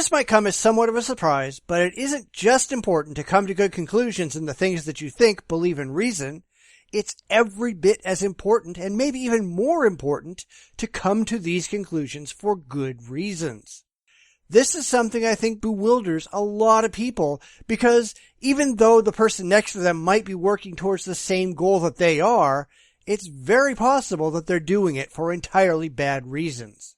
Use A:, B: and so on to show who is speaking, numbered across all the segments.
A: This might come as somewhat of a surprise, but it isn't just important to come to good conclusions in the things that you think, believe, and reason. It's every bit as important, and maybe even more important, to come to these conclusions for good reasons. This is something I think bewilders a lot of people, because even though the person next to them might be working towards the same goal that they are, it's very possible that they're doing it for entirely bad reasons.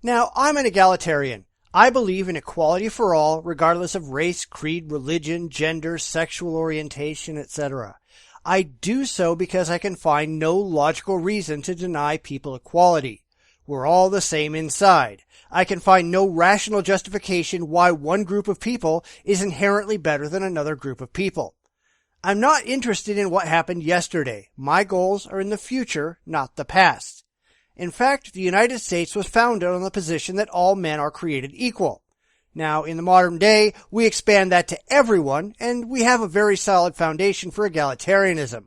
A: Now, I'm an egalitarian. I believe in equality for all, regardless of race, creed, religion, gender, sexual orientation, etc. I do so because I can find no logical reason to deny people equality. We're all the same inside. I can find no rational justification why one group of people is inherently better than another group of people. I'm not interested in what happened yesterday. My goals are in the future, not the past. In fact, the United States was founded on the position that all men are created equal. Now, in the modern day, we expand that to everyone, and we have a very solid foundation for egalitarianism.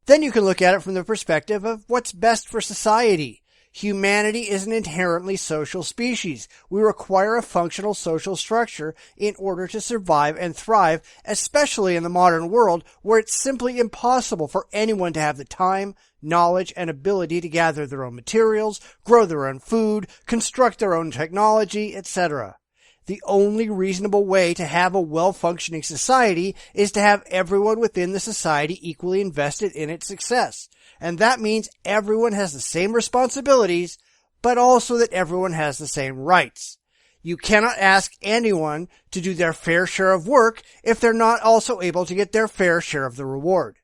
A: Then you can look at it from the perspective of what's best for society. Humanity is an inherently social species. We require a functional social structure in order to survive and thrive, especially in the modern world where it's simply impossible for anyone to have the time, knowledge, and ability to gather their own materials, grow their own food, construct their own technology, etc. The only reasonable way to have a well-functioning society is to have everyone within the society equally invested in its success. And that means everyone has the same responsibilities, but also that everyone has the same rights. You cannot ask anyone to do their fair share of work if they're not also able to get their fair share of the reward.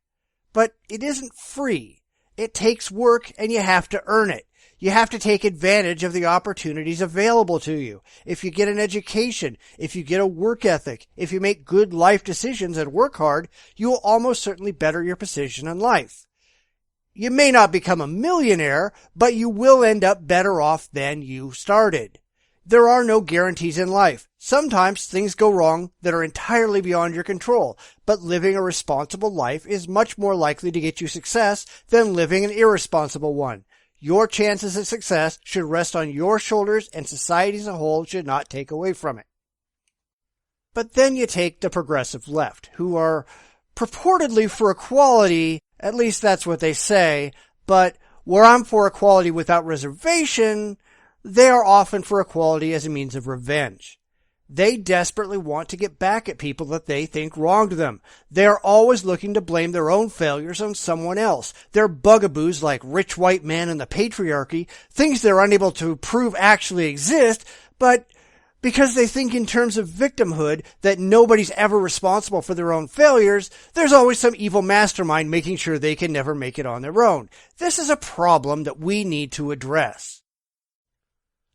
A: But it isn't free. It takes work, and you have to earn it. You have to take advantage of the opportunities available to you. If you get an education, if you get a work ethic, if you make good life decisions and work hard, you will almost certainly better your position in life. You may not become a millionaire, but you will end up better off than you started. There are no guarantees in life. Sometimes things go wrong that are entirely beyond your control, but living a responsible life is much more likely to get you success than living an irresponsible one. Your chances of success should rest on your shoulders, and society as a whole should not take away from it. But then you take the progressive left, who are purportedly for equality, at least that's what they say, but where I'm for equality without reservation, they are often for equality as a means of revenge. They desperately want to get back at people that they think wronged them. They are always looking to blame their own failures on someone else. Their bugaboos like rich white men and the patriarchy, things they're unable to prove actually exist, but because they think in terms of victimhood that nobody's ever responsible for their own failures, there's always some evil mastermind making sure they can never make it on their own. This is a problem that we need to address.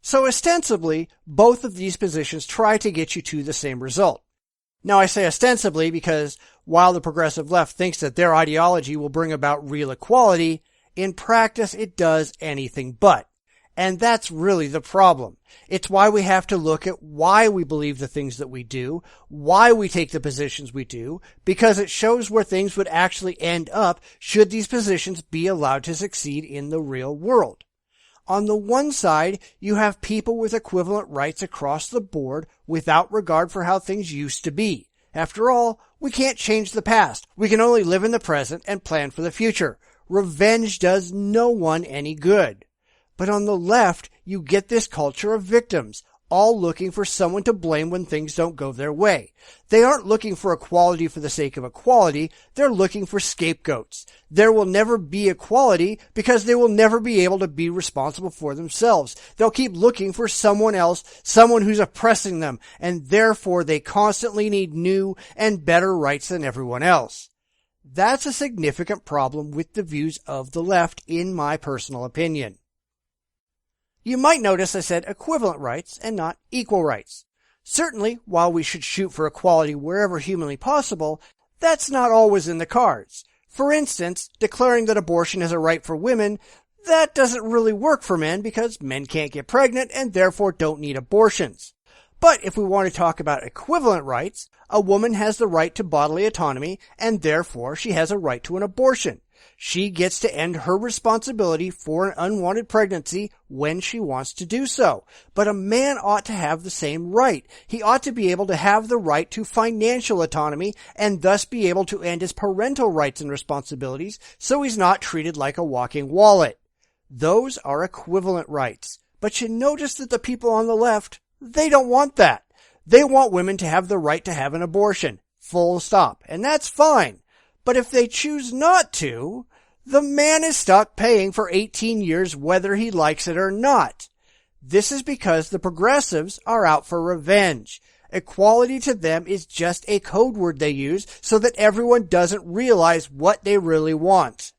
A: So ostensibly, both of these positions try to get you to the same result. Now I say ostensibly because while the progressive left thinks that their ideology will bring about real equality, in practice it does anything but. And that's really the problem. It's why we have to look at why we believe the things that we do, why we take the positions we do, because it shows where things would actually end up should these positions be allowed to succeed in the real world. On the one side, you have people with equivalent rights across the board without regard for how things used to be. After all, we can't change the past. We can only live in the present and plan for the future. Revenge does no one any good. But on the left, you get this culture of victims, all looking for someone to blame when things don't go their way. They aren't looking for equality for the sake of equality, they're looking for scapegoats. There will never be equality because they will never be able to be responsible for themselves. They'll keep looking for someone else, someone who's oppressing them, and therefore they constantly need new and better rights than everyone else. That's a significant problem with the views of the left, in my personal opinion. You might notice I said equivalent rights and not equal rights. Certainly, while we should shoot for equality wherever humanly possible, that's not always in the cards. For instance, declaring that abortion is a right for women, that doesn't really work for men because men can't get pregnant and therefore don't need abortions. But if we want to talk about equivalent rights, a woman has the right to bodily autonomy and therefore she has a right to an abortion. She gets to end her responsibility for an unwanted pregnancy when she wants to do so. But a man ought to have the same right. He ought to be able to have the right to financial autonomy and thus be able to end his parental rights and responsibilities so he's not treated like a walking wallet. Those are equivalent rights. But you notice that the people on the left, they don't want that. They want women to have the right to have an abortion. Full stop. And that's fine. But if they choose not to, the man is stuck paying for 18 years whether he likes it or not. This is because the progressives are out for revenge. Equality to them is just a code word they use so that everyone doesn't realize what they really want.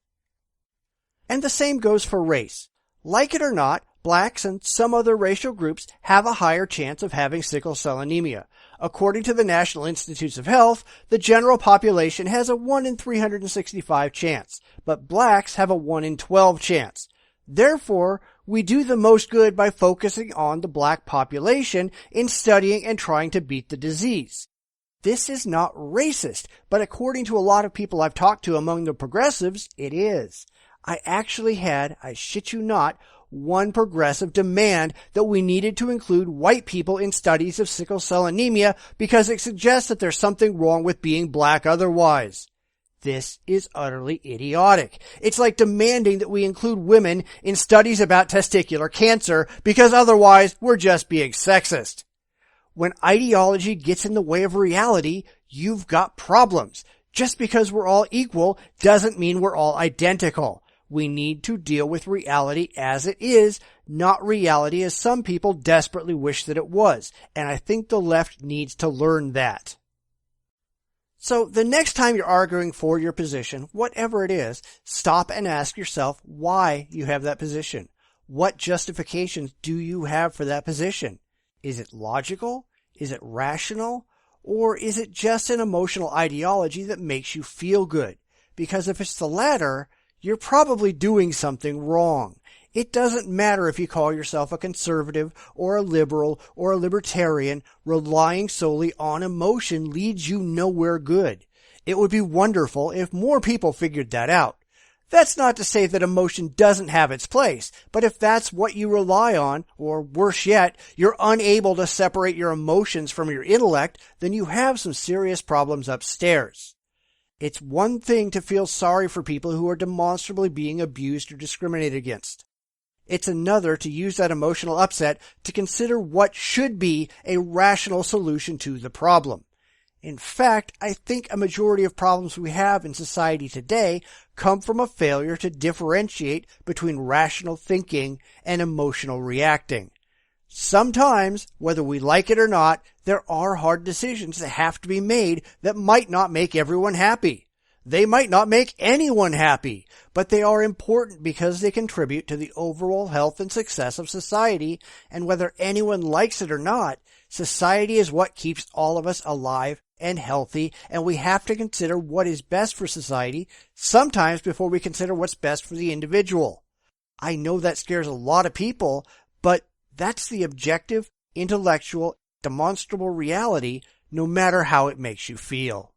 A: And the same goes for race. Like it or not, blacks and some other racial groups have a higher chance of having sickle cell anemia. According to the National Institutes of Health, the general population has a 1 in 365 chance, but blacks have a 1 in 12 chance. Therefore, we do the most good by focusing on the black population in studying and trying to beat the disease. This is not racist, but according to a lot of people I've talked to among the progressives, it is. I actually had, I shit you not, one progressive demand that we needed to include white people in studies of sickle cell anemia because it suggests that there's something wrong with being black otherwise. This is utterly idiotic. It's like demanding that we include women in studies about testicular cancer because otherwise we're just being sexist. When ideology gets in the way of reality, you've got problems. Just because we're all equal doesn't mean we're all identical. We need to deal with reality as it is, not reality as some people desperately wish that it was. And I think the left needs to learn that. So the next time you're arguing for your position, whatever it is, stop and ask yourself why you have that position. What justifications do you have for that position? Is it logical? Is it rational? Or is it just an emotional ideology that makes you feel good? Because if it's the latter, you're probably doing something wrong. It doesn't matter if you call yourself a conservative or a liberal or a libertarian. Relying solely on emotion leads you nowhere good. It would be wonderful if more people figured that out. That's not to say that emotion doesn't have its place, but if that's what you rely on, or worse yet, you're unable to separate your emotions from your intellect, then you have some serious problems upstairs. It's one thing to feel sorry for people who are demonstrably being abused or discriminated against. It's another to use that emotional upset to consider what should be a rational solution to the problem. In fact, I think a majority of problems we have in society today come from a failure to differentiate between rational thinking and emotional reacting. Sometimes, whether we like it or not, there are hard decisions that have to be made that might not make everyone happy. They might not make anyone happy, but they are important because they contribute to the overall health and success of society, and whether anyone likes it or not, society is what keeps all of us alive and healthy, and we have to consider what is best for society, sometimes before we consider what's best for the individual. I know that scares a lot of people, but that's the objective, intellectual, demonstrable reality, no matter how it makes you feel.